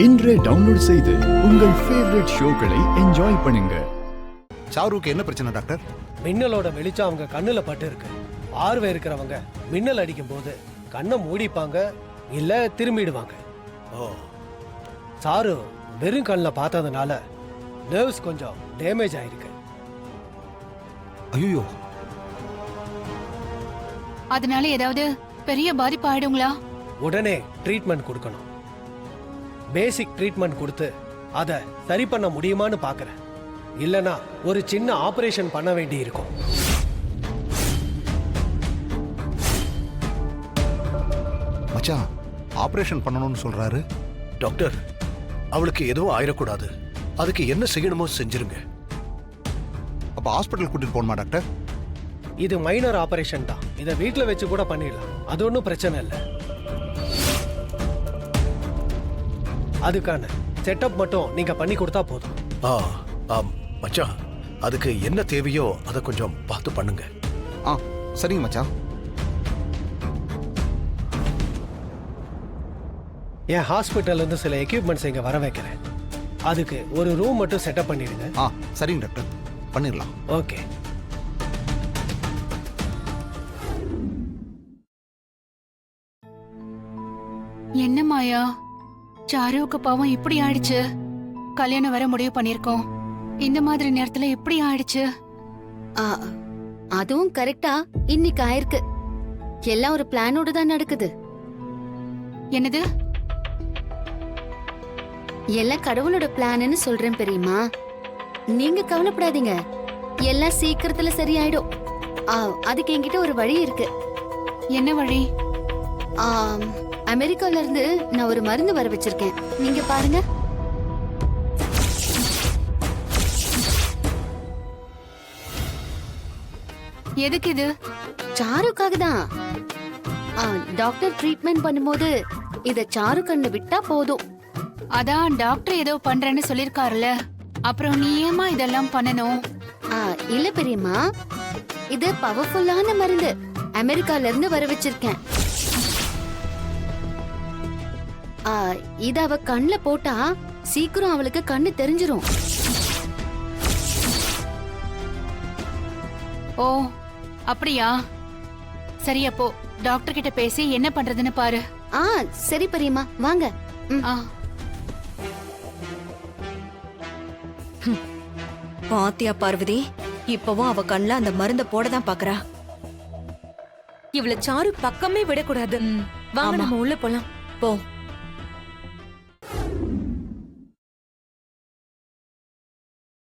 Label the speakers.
Speaker 1: இன்றே டவுன்லோட் செய்து உங்கள் ஃபேவரட் ஷோக்களை என்ஜாய் பண்ணுங்க.
Speaker 2: சாருக்கு என்ன பிரச்சனை டாக்டர்?
Speaker 3: மின்னலோட வெளிச்சம் அவங்க கண்ணுல பட்டு இருக்கு. பார்வை இருக்கிறவங்க மின்னல் அடிக்கும் போது கண்ணை மூடிப்பாங்க இல்ல திரும்பிடுவாங்க. சாரு வெறும் கண்ணில் பார்த்ததுனால நர்வ்ஸ் கொஞ்சம் டேமேஜ் ஆயிருக்கு.
Speaker 2: ஐயோ,
Speaker 4: அதனால ஏதாவது பெரிய பாதிப்பு ஆயிடுங்களா?
Speaker 3: உடனே ட்ரீட்மெண்ட் கொடுக்கணும். பேசிக் ட்ரீட்மெண்ட் கொடுத்து அதை சரி பண்ண முடியுமான்னு பார்க்கறேன். இல்லனா ஒரு சின்ன ஆபரேஷன் பண்ண வேண்டி இருக்கும்.
Speaker 2: மச்சான் ஆபரேஷன் பண்ணணும்னு சொல்றாரு.
Speaker 5: டாக்டர், அவளுக்கு எதுவும் ஆயிடக்கூடாது. அதுக்கு என்ன செய்யணுமோ செஞ்சிருங்க.
Speaker 2: அப்ப ஹாஸ்பிட்டல் கூட்டிட்டு போகணுமா டாக்டர்?
Speaker 3: இது மைனர் ஆபரேஷன் தான். இதை வீட்டில் வச்சு கூட பண்ணிடலாம். அது ஒன்றும் பிரச்சனை இல்லை. அதுக்கான செட்டப் மட்டும் நீங்க பண்ணி கொடுத்தா போதும்.
Speaker 5: மச்சான், அதுக்கு என்ன தேவையோ அதை கொஞ்சம் பார்த்து பண்ணுங்க.
Speaker 2: சரிங்க மச்சான்.
Speaker 3: என் ஹாஸ்பிட்டல்ல இருந்து சில எக்யூப்மெண்ட்ஸ் இங்க வர வைக்கிறேன். அதுக்கு ஒரு ரூம் மட்டும் செட்டப் பண்ணிடுங்க.
Speaker 2: சரிங்க டாக்டர், பண்ணிடலாம்.
Speaker 3: ஓகே.
Speaker 4: என்ன மாயா, சாருவுக்கு பாவம் இப்படி ஆயிடுச்சு. கல்யாணம் வர முடிவு பண்ணிருக்கோம். இந்த மாதிரி நேரத்துல இப்படி ஆயிடுச்சு.
Speaker 6: அதுவும் கரெக்டா இன்னைக்கு ஆயிருக்கு. எல்லாம் ஒரு பிளானோட தான் நடக்குது.
Speaker 4: என்னது?
Speaker 6: எல்லாம் கடவுளோட பிளான்னு சொல்றேன் பெரியம்மா. நீங்க கவலைப்படாதீங்க, எல்லாம் சீக்கிரத்துல சரியாயிடும். அதுக்கு என்கிட்ட ஒரு வழி இருக்கு.
Speaker 4: என்ன வழி?
Speaker 6: அமெரிக்கால இருந்து நான் ஒரு மருந்து வர வச்சிருக்கேன். நீங்க பாருங்க.
Speaker 4: எதுக்கு இது?
Speaker 6: சாருக்காக தான். டாக்டர் ட்ரீட்மெண்ட் பண்ணும்போது இத சாரு கண்ணு விட்டா போதும்.
Speaker 4: அதான் டாக்டர் ஏதோ பண்றேன்னு சொல்லிருக்காருல, அப்புறம் நீ ஏமா இதெல்லாம் பண்ணணும்?
Speaker 6: இல்ல பெரியம்மா, இது பவர்ஃபுல்லான மருந்து. அமெரிக்கால இருந்து வர வச்சிருக்கேன். இத அவ கண்ணுல போட்டா சீக்கிரம் அவளுக்கு கண்ணு தெரிஞ்சிரும்.
Speaker 4: ஓ அப்படியா? சரி, அப்போ டாக்டர் கிட்ட பேசி என்ன பண்றதுன்னு பாரு.
Speaker 6: சரி பெரியம்மா, வாங்க.
Speaker 7: பாத்தியா பார்வதி, இப்பவும் அவ கண்ணுல அந்த மருந்த போடதான் பாக்குறா.
Speaker 8: இவள சாரு பக்கமே விடக்கூடாது. வாங்க, நம்ம உள்ள போலாம்.
Speaker 7: போ.